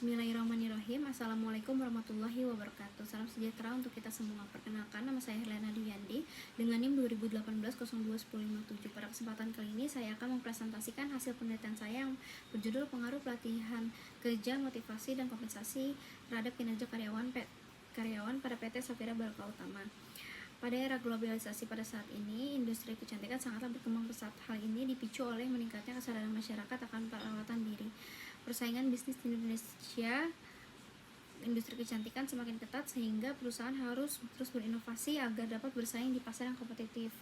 Bismillahirrahmanirrahim. Assalamualaikum warahmatullahi wabarakatuh. Salam sejahtera untuk kita semua. Perkenalkan, nama saya Helena Dwiandi dengan NIM 2018-02-1057. Pada kesempatan kali ini saya akan mempresentasikan hasil penelitian saya yang berjudul pengaruh pelatihan kerja, motivasi, dan kompensasi terhadap kinerja karyawan pada PT Safira Barokah Utama. Pada era globalisasi pada saat ini, industri kecantikan sangatlah berkembang pesat. Hal ini dipicu oleh meningkatnya kesadaran masyarakat akan perawatan diri. Persaingan bisnis di Indonesia, industri kecantikan semakin ketat sehingga perusahaan harus terus berinovasi agar dapat bersaing di pasar yang kompetitif.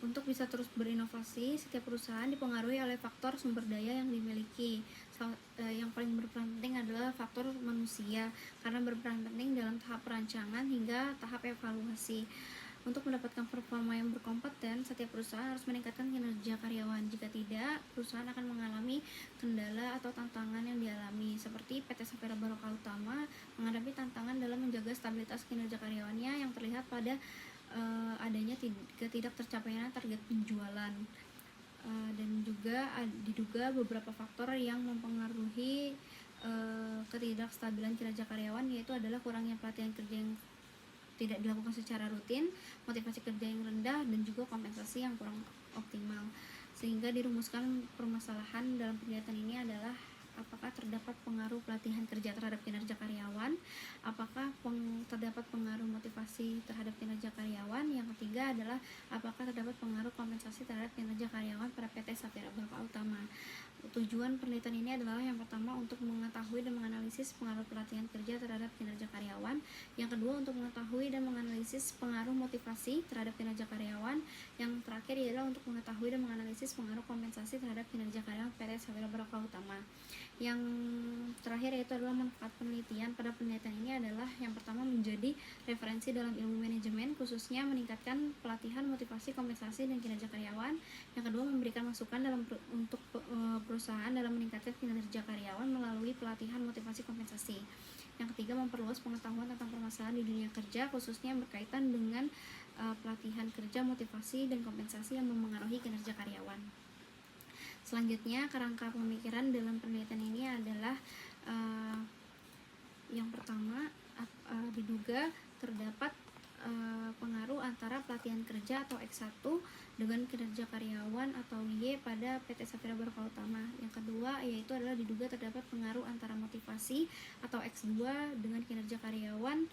Untuk bisa terus berinovasi, setiap perusahaan dipengaruhi oleh faktor sumber daya yang dimiliki. Yang paling berperan penting adalah faktor manusia, karena berperan penting dalam tahap perancangan hingga tahap evaluasi. Untuk mendapatkan performa yang berkompeten, setiap perusahaan harus meningkatkan kinerja karyawan. Jika tidak, perusahaan akan mengalami kendala atau tantangan yang dialami, seperti PT Safira Barokah Utama menghadapi tantangan dalam menjaga stabilitas kinerja karyawannya yang terlihat pada adanya tidak tercapainya target penjualan, dan juga diduga beberapa faktor yang mempengaruhi ketidakstabilan kinerja karyawan, yaitu adalah kurangnya pelatihan kerja yang tidak dilakukan secara rutin, motivasi kerja yang rendah, dan juga kompensasi yang kurang optimal. Sehingga dirumuskan permasalahan dalam penelitian ini adalah apakah terdapat pengaruh pelatihan kerja terhadap kinerja karyawan, apakah terdapat pengaruh motivasi terhadap kinerja karyawan, yang ketiga adalah apakah terdapat pengaruh kompensasi terhadap kinerja karyawan pada PT Safira Barokah Utama. Tujuan penelitian ini adalah yang pertama untuk mengetahui dan menganalisis pengaruh pelatihan kerja terhadap kinerja karyawan, yang kedua untuk mengetahui dan menganalisis pengaruh motivasi terhadap kinerja karyawan, yang terakhir adalah untuk mengetahui dan menganalisis pengaruh kompensasi terhadap kinerja karyawan PT Safira Barokah Utama. Yang terakhir yaitu adalah manfaat penelitian. Pada penelitian ini adalah yang pertama menjadi referensi dalam ilmu manajemen, khususnya meningkatkan pelatihan, motivasi, kompensasi, dan kinerja karyawan. Yang kedua memberikan masukan untuk perusahaan dalam meningkatkan kinerja karyawan melalui pelatihan, motivasi, kompensasi. Yang ketiga memperluas pengetahuan tentang permasalahan di dunia kerja, khususnya berkaitan dengan pelatihan kerja, motivasi, dan kompensasi yang memengaruhi kinerja karyawan. Selanjutnya, kerangka pemikiran dalam penelitian ini adalah yang pertama diduga terdapat pengaruh antara pelatihan kerja atau X1 dengan kinerja karyawan atau Y pada PT Safira Barokah Utama. Yang kedua yaitu adalah diduga terdapat pengaruh antara motivasi atau X2 dengan kinerja karyawan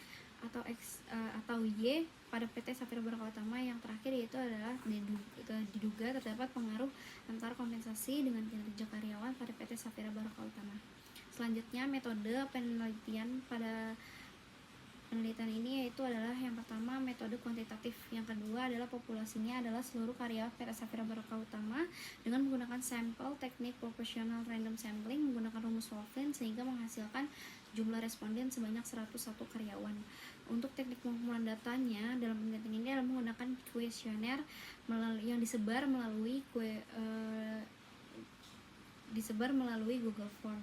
atau Y pada PT Safira Barokah Utama. Yang terakhir yaitu adalah diduga terdapat pengaruh antara kompensasi dengan kinerja karyawan pada PT Safira Barokah Utama. Selanjutnya, metode penelitian pada penelitian ini yaitu adalah yang pertama metode kuantitatif, yang kedua adalah populasinya adalah seluruh karyawan PT Safira Barokah Utama dengan menggunakan sampel teknik proportional random sampling menggunakan rumus Wolflin sehingga menghasilkan jumlah responden sebanyak 101 karyawan. Untuk teknik pengumpulan datanya dalam penelitian ini adalah menggunakan kuesioner yang disebar melalui Google Form.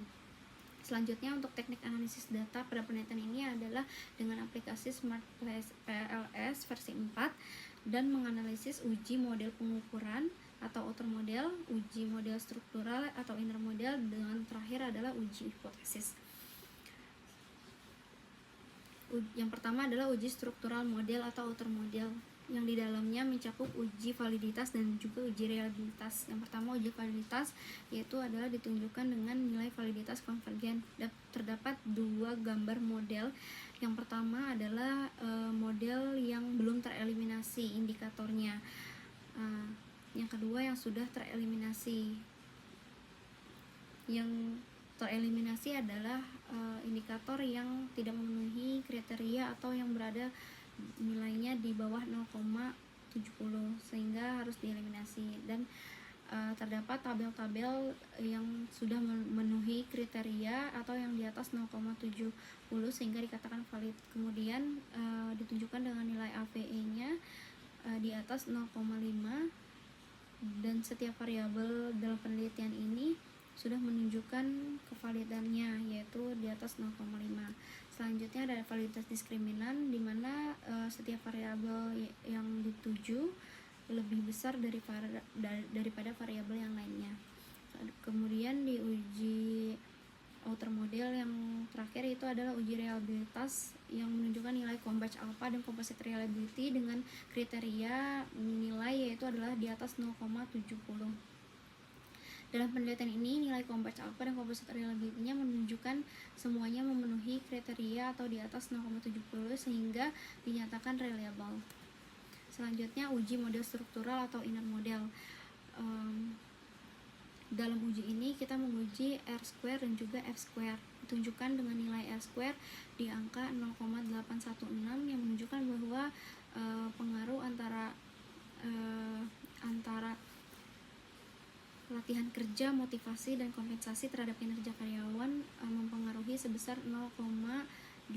Selanjutnya, untuk teknik analisis data pada penelitian ini adalah dengan aplikasi Smart PLS versi 4 dan menganalisis uji model pengukuran atau outer model, uji model struktural atau inner model, dan terakhir adalah uji hipotesis. Yang pertama adalah uji struktural model atau outer model, yang di dalamnya mencakup uji validitas dan juga uji reliabilitas. Yang pertama uji validitas yaitu adalah ditunjukkan dengan nilai validitas konvergen. Terdapat dua gambar model. Yang pertama adalah model yang belum tereliminasi indikatornya. Yang kedua yang sudah tereliminasi. Yang tereliminasi adalah indikator yang tidak memenuhi kriteria atau yang berada nilainya di bawah 0,70 sehingga harus dieliminasi, dan terdapat tabel-tabel yang sudah memenuhi kriteria atau yang di atas 0,70 sehingga dikatakan valid. Kemudian ditunjukkan dengan nilai AVE-nya di atas 0,5, dan setiap variabel dalam penelitian ini sudah menunjukkan kevalidannya yaitu di atas 0,5. Selanjutnya ada validitas diskriminan, di mana setiap variabel yang dituju lebih besar daripada variabel yang lainnya. Kemudian di uji outer model yang terakhir itu adalah uji reliabilitas yang menunjukkan nilai Combach alpha dan composite reliability dengan kriteria nilai yaitu adalah di atas 0,70. Dalam penelitian ini, nilai Combach alpha dan composite reliability-nya menunjukkan semuanya memenuhi kriteria atau di atas 0,70 sehingga dinyatakan reliable. Selanjutnya, uji model struktural atau inner model. Dalam uji ini kita menguji R-square dan juga F-square. Ditunjukkan dengan nilai R-square di angka 0,816 yang menunjukkan bahwa pengaruh antara latihan kerja, motivasi, dan kompensasi terhadap kinerja karyawan mempengaruhi sebesar 0,816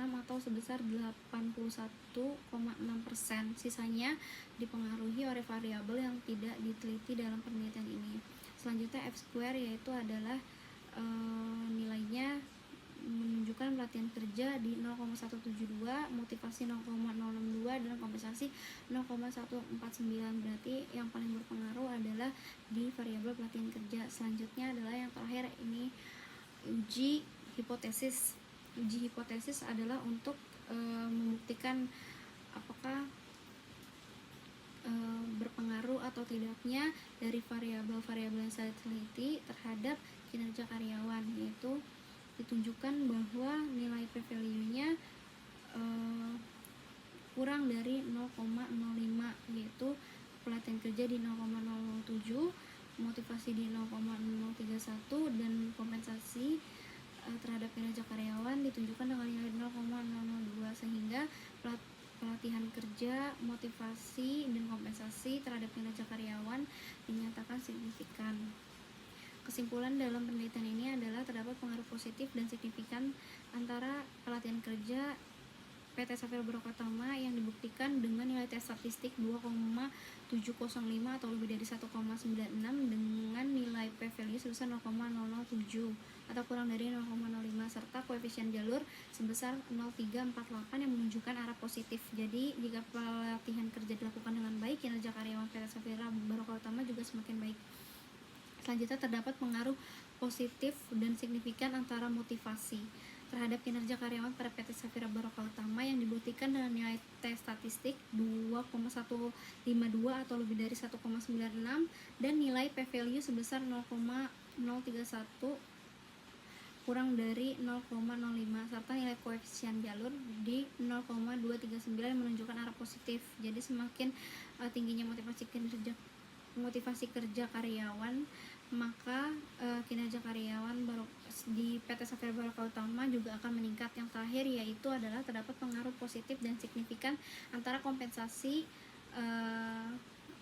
atau sebesar 81,6%. Sisanya dipengaruhi oleh variabel yang tidak diteliti dalam penelitian ini. Selanjutnya F-square yaitu adalah nilainya menunjukkan latihan kerja di 0,172, motivasi 0,062 dan kompensasi 0,149. Berarti yang paling berpengaruh adalah di variabel pelatihan kerja. Selanjutnya adalah yang terakhir ini uji hipotesis. Uji hipotesis adalah untuk membuktikan apakah berpengaruh atau tidaknya dari variabel-variabel yang saya teliti terhadap kinerja karyawan, yaitu ditunjukkan bahwa nilai p-value-nya kurang dari 0,05, yaitu pelatihan kerja di 0,007, motivasi di 0,031 dan kompensasi terhadap kinerja karyawan ditunjukkan dengan nilai 0,002 sehingga pelatihan kerja, motivasi, dan kompensasi terhadap kinerja karyawan dinyatakan signifikan. Kesimpulan dalam penelitian ini adalah terdapat pengaruh positif dan signifikan antara pelatihan kerja PT Sapphire Baroka-Tama yang dibuktikan dengan nilai tes statistik 2,705 atau lebih dari 1,96 dengan nilai p-value sebesar 0,007 atau kurang dari 0,05 serta koefisien jalur sebesar 0,348 yang menunjukkan arah positif. Jadi jika pelatihan kerja dilakukan dengan baik, kinerja karyawan PT Sapphire Baroka-Tama juga semakin baik. Selanjutnya terdapat pengaruh positif dan signifikan antara motivasi terhadap kinerja karyawan pada PT Sapphire Baroka-Tama yang dibuktikan dengan nilai tes statistik 2,152 atau lebih dari 1,96 dan nilai p-value sebesar 0,031 kurang dari 0,05 serta nilai koefisien jalur di 0,239 menunjukkan arah positif. Jadi semakin tingginya motivasi kerja karyawan, maka kinerja karyawan di PT Sapphire Baroka-Tama juga akan meningkat. Yang terakhir yaitu adalah terdapat pengaruh positif dan signifikan antara kompensasi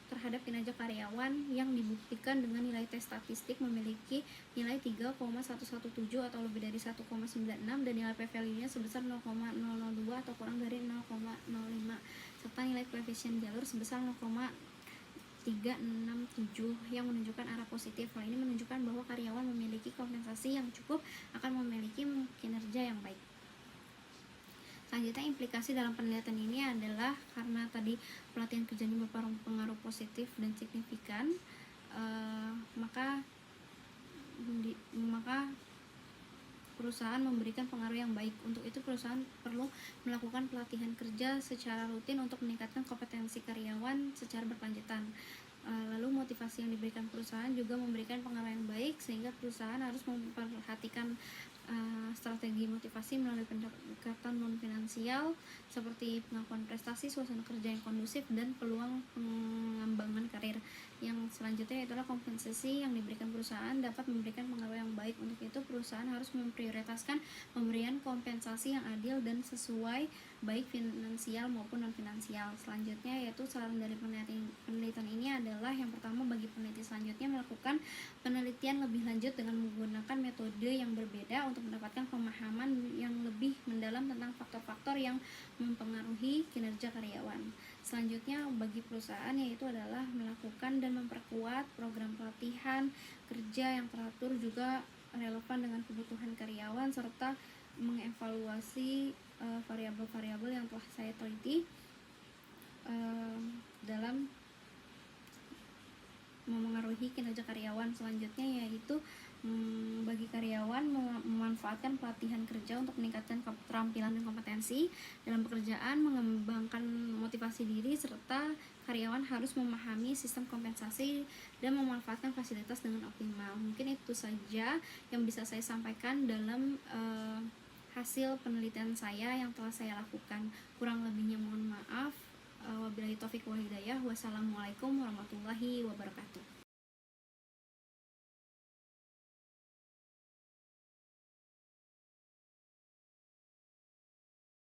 terhadap kinerja karyawan yang dibuktikan dengan nilai tes statistik memiliki nilai 3,117 atau lebih dari 1,96 dan nilai p-value-nya sebesar 0,002 atau kurang dari 0,05 serta nilai koefisien jalur sebesar 0,367 yang menunjukkan arah positif. Hal ini menunjukkan bahwa karyawan memiliki kompensasi yang cukup akan memiliki kinerja yang baik. Selanjutnya implikasi dalam penelitian ini adalah karena tadi pelatihan kerja ini berpengaruh positif dan signifikan, maka perusahaan memberikan pengaruh yang baik. Untuk itu perusahaan perlu melakukan pelatihan kerja secara rutin untuk meningkatkan kompetensi karyawan secara berkelanjutan. Lalu motivasi yang diberikan perusahaan juga memberikan pengaruh yang baik sehingga perusahaan harus memperhatikan strategi motivasi melalui pendekatan non finansial seperti pengakuan prestasi, suasana kerja yang kondusif, dan peluang pengembangan karir. Yang selanjutnya adalah kompensasi yang diberikan perusahaan dapat memberikan pengaruh yang baik. Untuk itu perusahaan harus memprioritaskan pemberian kompensasi yang adil dan sesuai baik finansial maupun non finansial. Selanjutnya yaitu saran dari penelitian ini adalah yang pertama, bagi peneliti selanjutnya melakukan penelitian lebih lanjut dengan menggunakan metode yang berbeda untuk mendapatkan pemahaman yang lebih mendalam tentang faktor-faktor yang mempengaruhi kinerja karyawan. Selanjutnya bagi perusahaan yaitu adalah melakukan dan memperkuat program pelatihan kerja yang teratur juga relevan dengan kebutuhan karyawan serta mengevaluasi variabel-variabel yang telah saya teliti dalam memengaruhi kinerja karyawan. Selanjutnya yaitu bagi karyawan memanfaatkan pelatihan kerja untuk meningkatkan keterampilan dan kompetensi dalam pekerjaan, mengembangkan motivasi diri, serta karyawan harus memahami sistem kompensasi dan memanfaatkan fasilitas dengan optimal. Mungkin itu saja yang bisa saya sampaikan dalam hasil penelitian saya yang telah saya lakukan. Kurang lebihnya mohon maaf. Wabillahi taufiq wal hidayah. Wassalamualaikum warahmatullahi wabarakatuh.